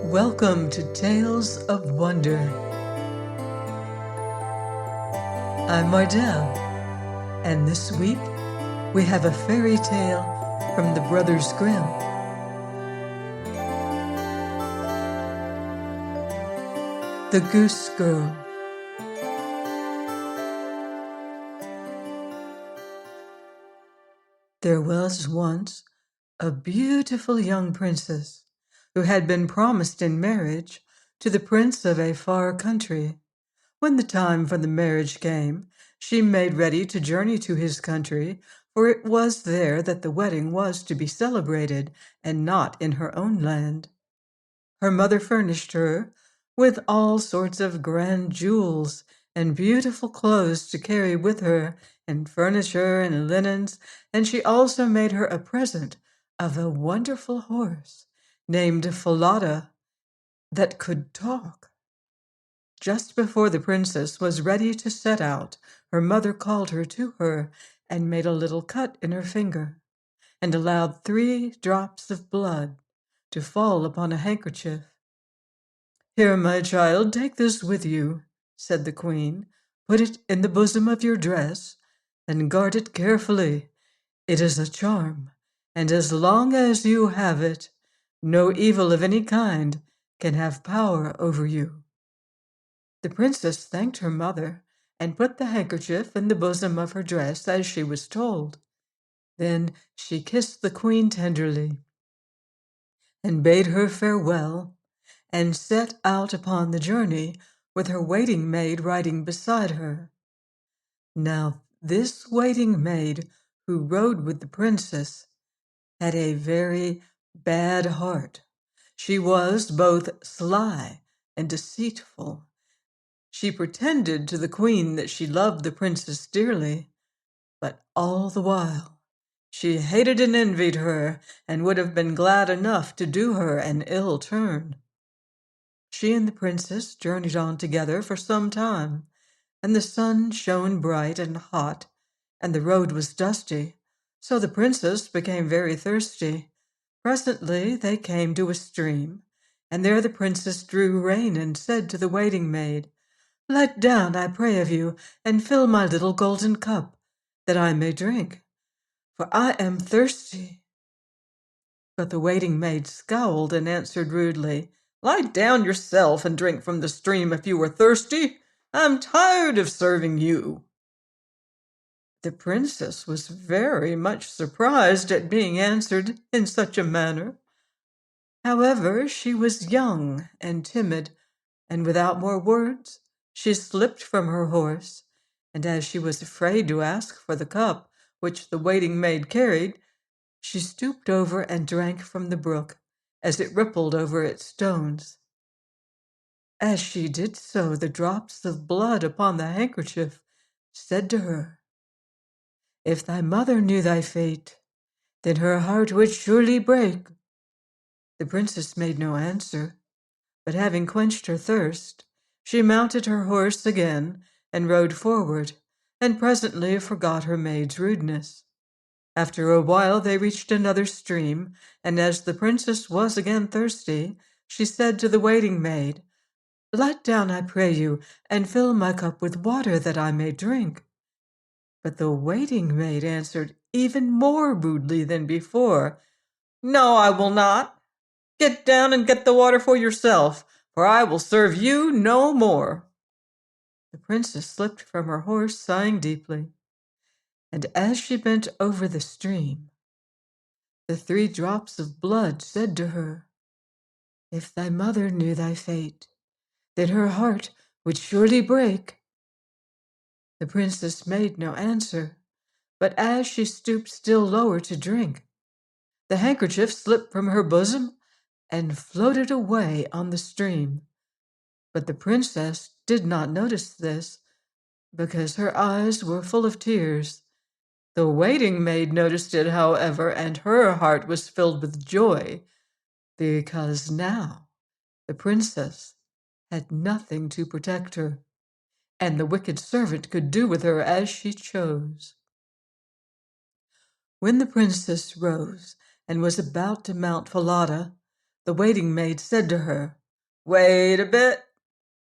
Welcome to Tales of Wonder. I'm Mardell, and this week we have a fairy tale from the Brothers Grimm. The Goose Girl. There was once a beautiful young princess who had been promised in marriage to the prince of a far country. When the time for the marriage came, she made ready to journey to his country, for it was there that the wedding was to be celebrated, and not in her own land. Her mother furnished her with all sorts of grand jewels and beautiful clothes to carry with her, and furniture and linens, and she also made her a present of a wonderful horse named Falada that could talk. Just before the princess was ready to set out, her mother called her to her and made a little cut in her finger, and allowed 3 drops of blood to fall upon a handkerchief. "Here, my child, take this with you," said the queen. "Put it in the bosom of your dress and guard it carefully. It is a charm, and as long as you have it, no evil of any kind can have power over you." The princess thanked her mother and put the handkerchief in the bosom of her dress as she was told. Then she kissed the queen tenderly and bade her farewell, and set out upon the journey with her waiting maid riding beside her. Now this waiting maid who rode with the princess had a very bad heart. She was both sly and deceitful. She pretended to the queen that she loved the princess dearly, but all the while she hated and envied her, and would have been glad enough to do her an ill turn. She and the princess journeyed on together for some time, and the sun shone bright and hot, and the road was dusty, so the princess became very thirsty. Presently they came to a stream, and there the princess drew rein and said to the waiting maid, "Let down, I pray of you, and fill my little golden cup, that I may drink, for I am thirsty." But the waiting maid scowled and answered rudely, "Lie down yourself and drink from the stream if you are thirsty. I'm tired of serving you." The princess was very much surprised at being answered in such a manner. However, she was young and timid, and without more words, she slipped from her horse, and as she was afraid to ask for the cup which the waiting maid carried, she stooped over and drank from the brook as it rippled over its stones. As she did so, the drops of blood upon the handkerchief said to her, "If thy mother knew thy fate, then her heart would surely break." The princess made no answer, but having quenched her thirst, she mounted her horse again and rode forward, and presently forgot her maid's rudeness. After a while they reached another stream, and as the princess was again thirsty, she said to the waiting maid, "Let down, I pray you, and fill my cup with water that I may drink." But the waiting maid answered even more rudely than before, "No, I will not. Get down and get the water for yourself, for I will serve you no more." The princess slipped from her horse, sighing deeply, and as she bent over the stream, the 3 drops of blood said to her, "If thy mother knew thy fate, then her heart would surely break." The princess made no answer, but as she stooped still lower to drink, the handkerchief slipped from her bosom and floated away on the stream. But the princess did not notice this, because her eyes were full of tears. The waiting maid noticed it, however, and her heart was filled with joy, because now the princess had nothing to protect her. and the wicked servant could do with her as she chose. When the princess rose and was about to mount Falada, the waiting maid said to her, "Wait a bit.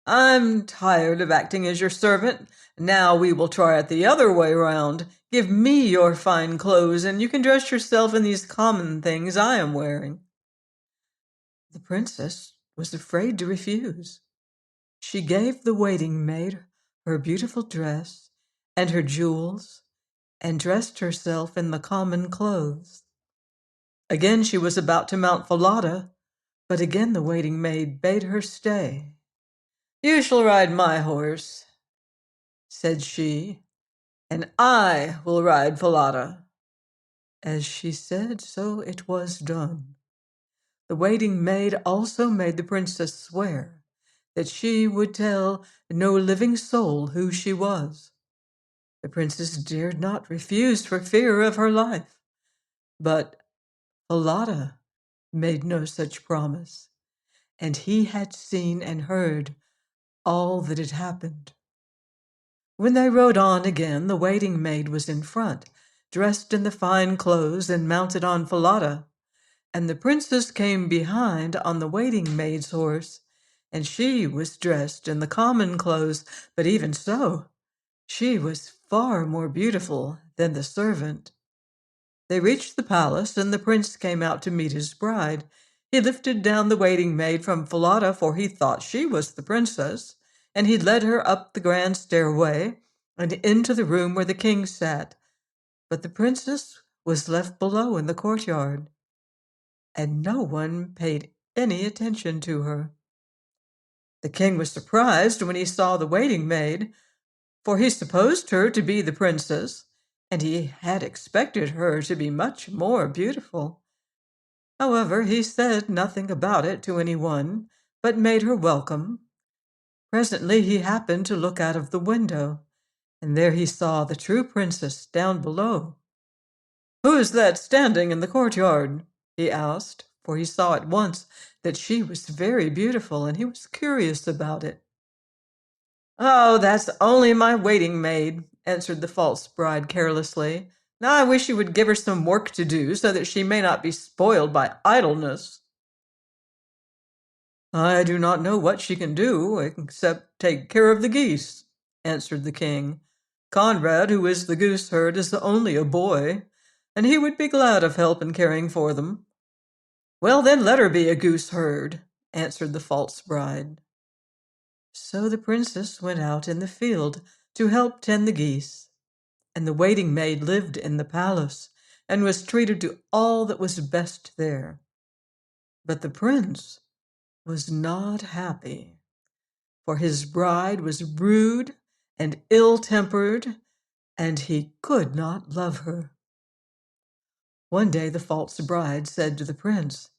I'm tired of acting as your servant. Now we will try it the other way round. Give me your fine clothes, and you can dress yourself in these common things I am wearing." The princess was afraid to refuse. She gave the waiting maid her beautiful dress and her jewels, and dressed herself in the common clothes. Again she was about to mount Falada, but again the waiting maid bade her stay. "You shall ride my horse," said she, "and I will ride Falada." As she said, so it was done. The waiting maid also made the princess swear that she would tell no living soul who she was. The princess dared not refuse for fear of her life, but Falada made no such promise, and he had seen and heard all that had happened. When they rode on again, the waiting maid was in front, dressed in the fine clothes and mounted on Falada, and the princess came behind on the waiting maid's horse, and she was dressed in the common clothes, but even so, she was far more beautiful than the servant. They reached the palace, and the prince came out to meet his bride. He lifted down the waiting maid from Falada, for he thought she was the princess, and he led her up the grand stairway and into the room where the king sat. But the princess was left below in the courtyard, and no one paid any attention to her. The king was surprised when he saw the waiting maid, for he supposed her to be the princess, and he had expected her to be much more beautiful. However, he said nothing about it to anyone, but made her welcome. Presently he happened to look out of the window, and there he saw the true princess down below. "Who is that standing in the courtyard?" he asked, for he saw at once that she was very beautiful, and he was curious about it. "Oh, that's only my waiting maid," answered the false bride carelessly. "Now I wish you would give her some work to do, so that she may not be spoiled by idleness." "I do not know what she can do, except take care of the geese," answered the king. "Conrad, who is the goose herd, is only a boy, and he would be glad of help in caring for them." "Well, then let her be a goose herd," answered the false bride. So the princess went out in the field to help tend the geese, and the waiting maid lived in the palace and was treated to all that was best there. But the prince was not happy, for his bride was rude and ill-tempered, and he could not love her. One day the false bride said to the prince,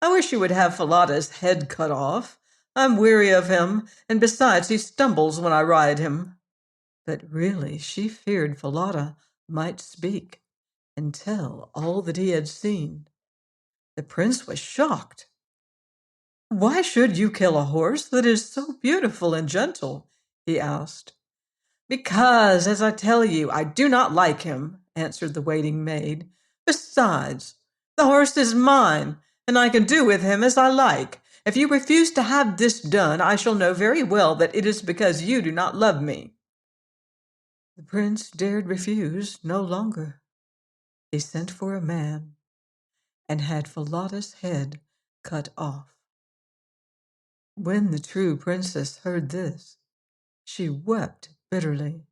"I wish you would have Falada's head cut off. I'm weary of him, and besides he stumbles when I ride him." But really she feared Falada might speak and tell all that he had seen. The prince was shocked. "Why should you kill a horse that is so beautiful and gentle?" he asked. "Because, as I tell you, I do not like him," answered the waiting maid. "Besides, the horse is mine, and I can do with him as I like. If you refuse to have this done, I shall know very well that it is because you do not love me." The prince dared refuse no longer. He sent for a man and had Falada's head cut off. When the true princess heard this, she wept bitterly.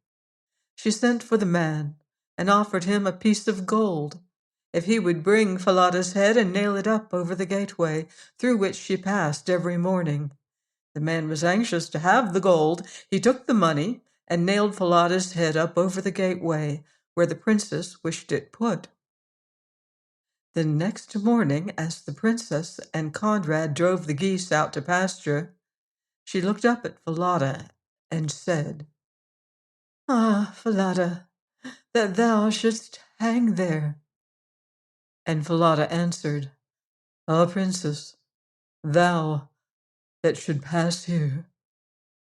She sent for the man and offered him a piece of gold if he would bring Falada's head and nail it up over the gateway through which she passed every morning. The man was anxious to have the gold. He took the money and nailed Falada's head up over the gateway where the princess wished it put. The next morning, as the princess and Conrad drove the geese out to pasture, she looked up at Falada and said, "Ah, Falada, that thou shouldst hang there." And Falada answered, "Ah, princess, thou that should pass here,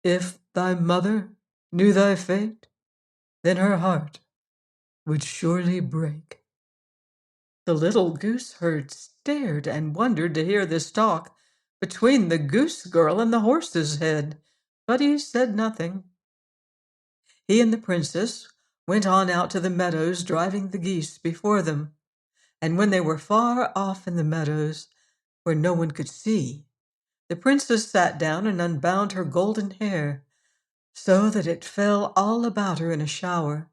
if thy mother knew thy fate, then her heart would surely break." The little goose herd stared and wondered to hear this talk between the goose girl and the horse's head, but he said nothing. He and the princess went on out to the meadows, driving the geese before them. And when they were far off in the meadows, where no one could see, the princess sat down and unbound her golden hair, so that it fell all about her in a shower,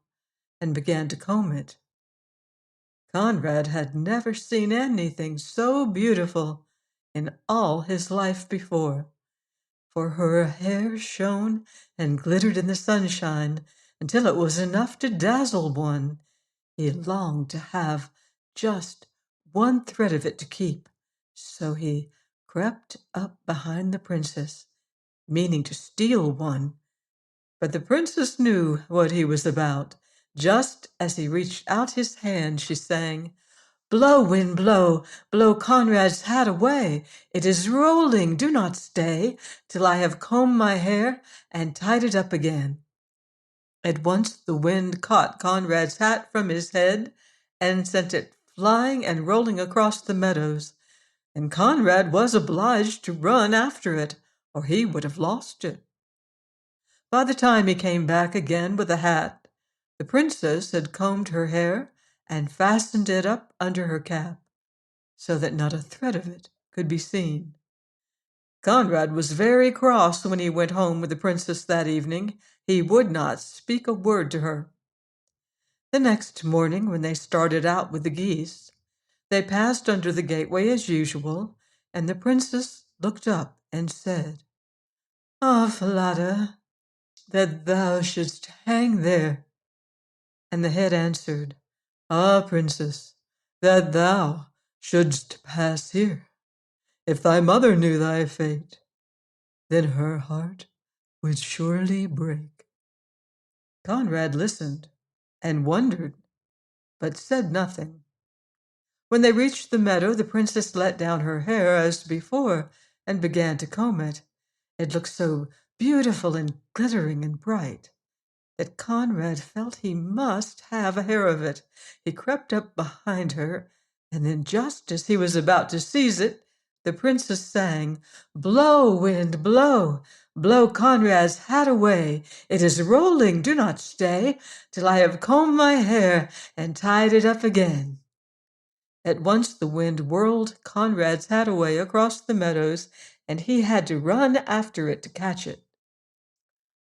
and began to comb it. Conrad had never seen anything so beautiful in all his life before, for her hair shone and glittered in the sunshine until it was enough to dazzle one. He longed to have just one thread of it to keep, so he crept up behind the princess, meaning to steal one. But the princess knew what he was about. Just as he reached out his hand, she sang, "Blow, wind, blow, blow Conrad's hat away. It is rolling, do not stay, till I have combed my hair and tied it up again." At once the wind caught Conrad's hat from his head and sent it flying and rolling across the meadows, and Conrad was obliged to run after it, or he would have lost it. By the time he came back again with the hat, the princess had combed her hair and fastened it up under her cap, so that not a thread of it could be seen. Conrad was very cross when he went home with the princess that evening. He would not speak a word to her. The next morning, when they started out with the geese, they passed under the gateway as usual, and the princess looked up and said, "Ah, Falada, that thou shouldst hang there." And the head answered, "Ah, princess, that thou shouldst pass here. If thy mother knew thy fate, then her heart would surely break." Conrad listened and wondered, but said nothing. When they reached the meadow, the princess let down her hair as before and began to comb it. It looked so beautiful and glittering and bright that Conrad felt he must have a hair of it. He crept up behind her, and then just as he was about to seize it, the princess sang, "Blow, wind, blow, blow Conrad's hat away. It is rolling, do not stay, till I have combed my hair and tied it up again." At once the wind whirled Conrad's hat away across the meadows, and he had to run after it to catch it.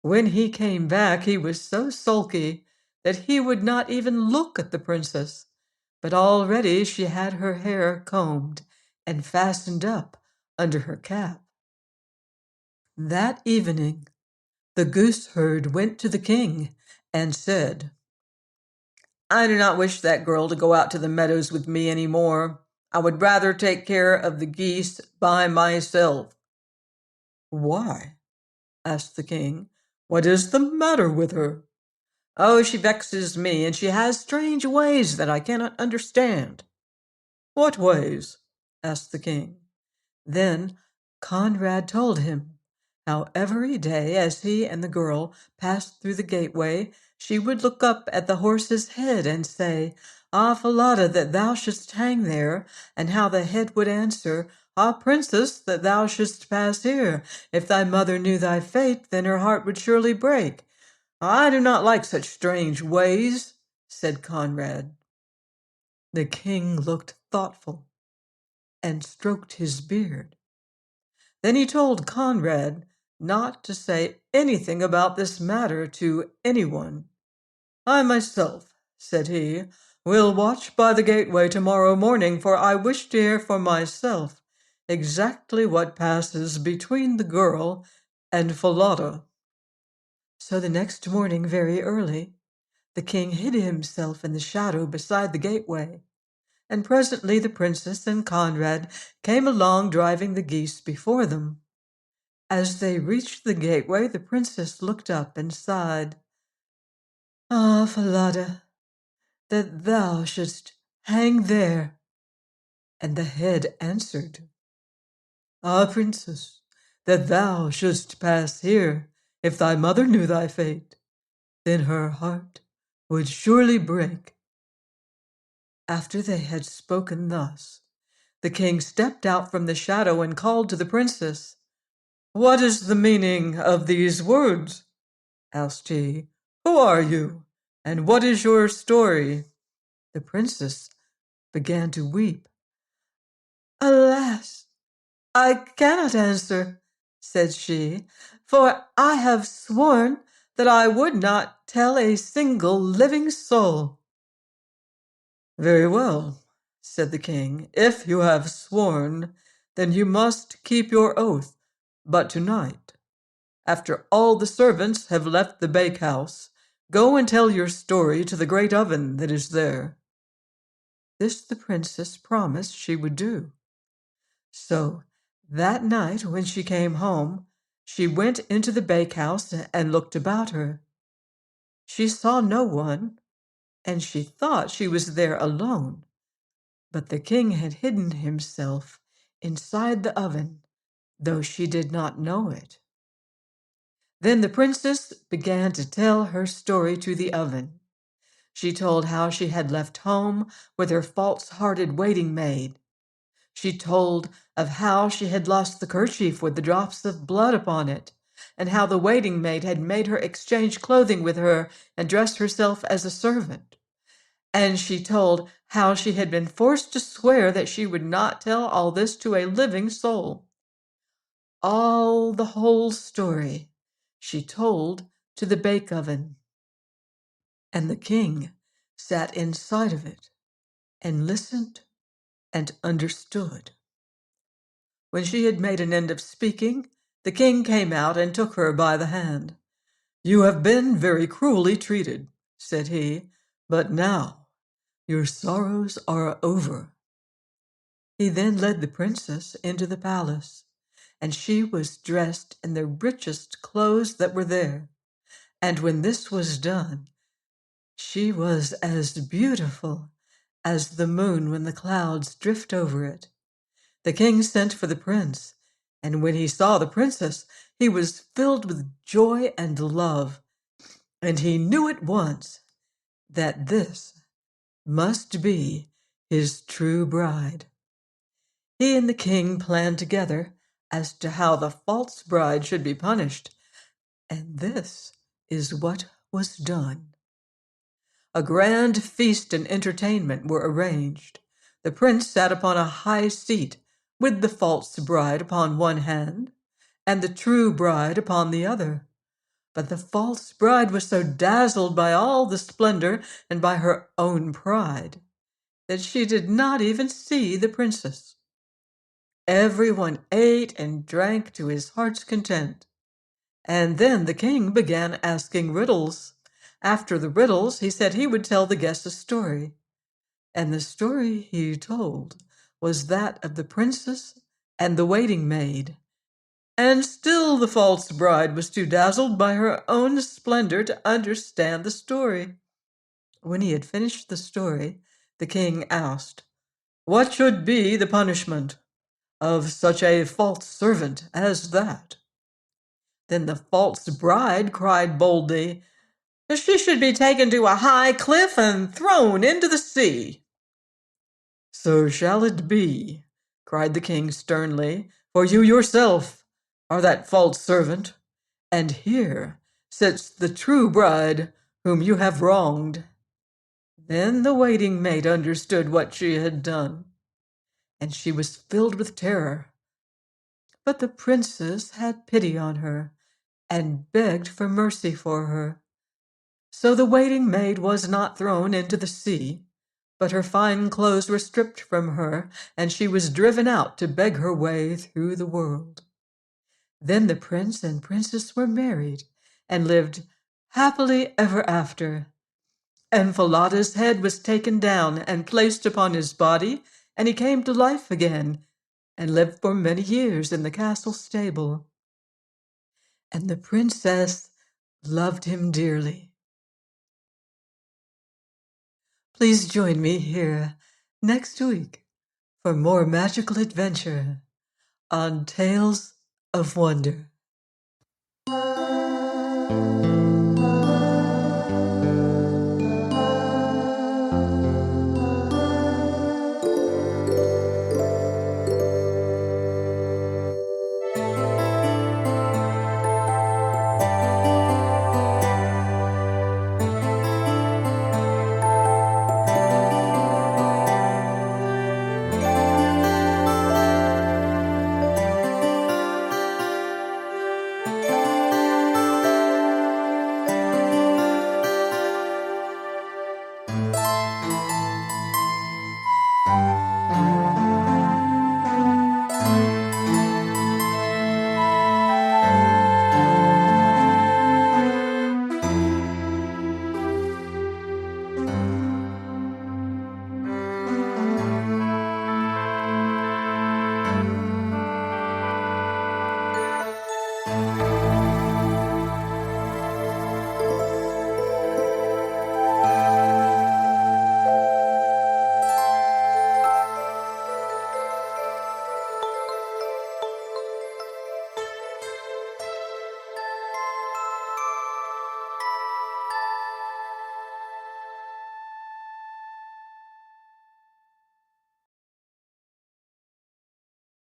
When he came back, he was so sulky that he would not even look at the princess, but already she had her hair combed and fastened up under her cap. That evening, the goose herd went to the king and said, "I do not wish that girl to go out to the meadows with me any more. I would rather take care of the geese by myself." "Why?" asked the king. "What is the matter with her?" "Oh, she vexes me, and she has strange ways that I cannot understand." "What ways?" asked the king. Then Conrad told him how every day as he and the girl passed through the gateway, she would look up at the horse's head and say, "Ah, Falada, that thou shouldst hang there," and how the head would answer, "Ah, princess, that thou shouldst pass here. If thy mother knew thy fate, then her heart would surely break." "I do not like such strange ways," said Conrad. The king looked thoughtful and stroked his beard. Then he told Conrad not to say anything about this matter to anyone. "I myself," said he, "will watch by the gateway tomorrow morning, for I wish to hear for myself exactly what passes between the girl and Falada." So the next morning, very early, the king hid himself in the shadow beside the gateway, and presently the princess and Conrad came along driving the geese before them. As they reached the gateway, the princess looked up and sighed, "Ah, Falada, that thou shouldst hang there." And the head answered, "Ah, princess, that thou shouldst pass here, if thy mother knew thy fate." then her heart would surely break. After they had spoken thus, the king stepped out from the shadow and called to the princess. "What is the meaning of these words?" asked he. "Who are you, and what is your story?" The princess began to weep. "Alas, I cannot answer," said she, "for I have sworn that I would not tell a single living soul." "Very well," said the king. "If you have sworn, then you must keep your oath. But tonight, after all the servants have left the bakehouse, go and tell your story to the great oven that is there." This the princess promised she would do. So that night when she came home, she went into the bakehouse and looked about her. She saw no one, and she thought she was there alone. But the king had hidden himself inside the oven, though she did not know it. Then the princess began to tell her story to the oven. She told how she had left home with her false-hearted waiting maid. She told of how she had lost the kerchief with the drops of blood upon it, and how the waiting maid had made her exchange clothing with her and dress herself as a servant. And she told how she had been forced to swear that she would not tell all this to a living soul. All the whole story she told to the bake oven. And the king sat inside of it and listened and understood. When she had made an end of speaking, the king came out and took her by the hand. "You have been very cruelly treated," said he, "but now your sorrows are over." He then led the princess into the palace, and she was dressed in the richest clothes that were there. And when this was done, she was as beautiful as the moon when the clouds drift over it. The king sent for the prince, and when he saw the princess, he was filled with joy and love, and he knew at once that this must be his true bride. He and the king planned together as to how the false bride should be punished, and this is what was done. A grand feast and entertainment were arranged. The prince sat upon a high seat, with the false bride upon one hand, and the true bride upon the other. But the false bride was so dazzled by all the splendor and by her own pride that she did not even see the princess. Everyone ate and drank to his heart's content. And then the king began asking riddles. After the riddles, he said he would tell the guests a story. And the story he told was that of the princess and the waiting maid. And still the false bride was too dazzled by her own splendor to understand the story. When he had finished the story, the king asked, "What should be the punishment of such a false servant as that?" Then the false bride cried boldly, "She should be taken to a high cliff and thrown into the sea." "So shall it be," cried the king sternly, "for you yourself are that false servant, and here sits the true bride whom you have wronged." Then the waiting maid understood what she had done, and she was filled with terror. But the princess had pity on her and begged for mercy for her. So the waiting maid was not thrown into the sea, but her fine clothes were stripped from her, and she was driven out to beg her way through the world. Then the prince and princess were married and lived happily ever after. And Falada's head was taken down and placed upon his body, and he came to life again and lived for many years in the castle stable. And the princess loved him dearly. Please join me here next week for more magical adventure on Tales of Wonder.